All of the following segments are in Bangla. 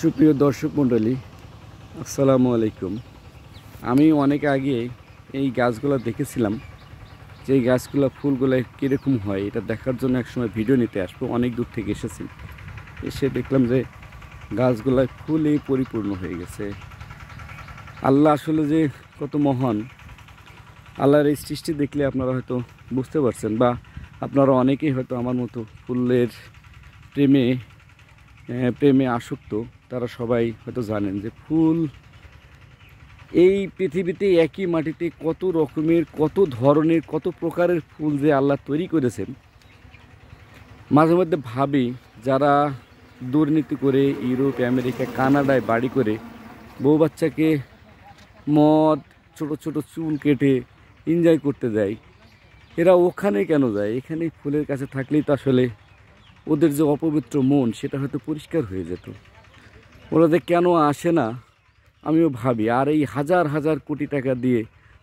সুপ্রিয় দর্শক মণ্ডলী, আসসালামু আলাইকুম। আমি অনেক আগে এই গাছগুলো দেখেছিলাম যে এই গাছগুলো ফুলগুলো কীরকম হয় এটা দেখার জন্য একসময় ভিডিও নিতে আসবো। অনেক দূর থেকে এসেছি, এসে দেখলাম যে গাছগুলো ফুলে পরিপূর্ণ হয়ে গেছে। আল্লাহ আসলে যে কত মহান, আল্লাহর এই সৃষ্টি দেখলে আপনারা হয়তো বুঝতে পারছেন, বা আপনারা অনেকেই হয়তো আমার মতো ফুলের প্রেমে আসক্ত। তারা সবাই হয়তো জানেন যে ফুল এই পৃথিবীতে একই মাটিতে কত রকমের, কত ধরনের, কত প্রকারের ফুল যে আল্লাহ তৈরি করেছেন। মাঝে মধ্যে ভাবি, যারা দুর্নীতি করে ইউরোপ, আমেরিকা, কানাডায় বাড়ি করে বউ বাচ্চাকে মদ, ছোট ছোট চুল কেটে এনজয় করতে যায়, এরা ওখানে কেন যায়? এখানে ফুলের কাছে থাকলেই তো আসলে ওদের যে অপবিত্র মন সেটা হয়তো পরিষ্কার হয়ে যেত। ওরা যে কেন আসে না আমিও ভাবি। আর এই হাজার হাজার কোটি টাকা দিয়ে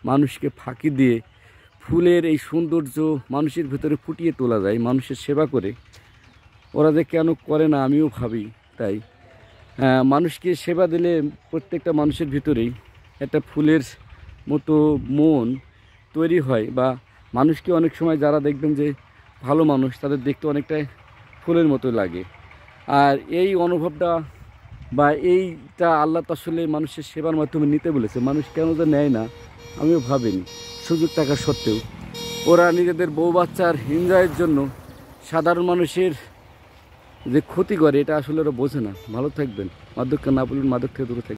মানুষকে ফাঁকি দিয়ে ফুলের এই সৌন্দর্য মানুষের ভেতরে ফুটিয়ে তোলা যায় মানুষের সেবা করে, ওরা যে কেন করে না আমিও ভাবি। তাই মানুষকে সেবা দিলে প্রত্যেকটা মানুষের ভিতরেই একটা ফুলের মতো মন তৈরি হয়, বা মানুষকে অনেক সময় যারা দেখবেন যে ভালো মানুষ, তাদের দেখতে অনেকটাই ফুলের মতো লাগে। আর এই অনুভবটা বা এইটা আল্লাহ তো আসলে মানুষের সেবার মাধ্যমে নিতে বলেছে। মানুষ কেন যে নেয় না আমিও ভাবিনি। সুযোগ থাকা সত্ত্বেও ওরা নিজেদের বউ বাচ্চার এনজয়ের জন্য সাধারণ মানুষের যে ক্ষতি করে, এটা আসলে ওরা বোঝে না। ভালো থাকবেন, মাদক না বলুন, মাদক থেকে দূরে থাকবেন।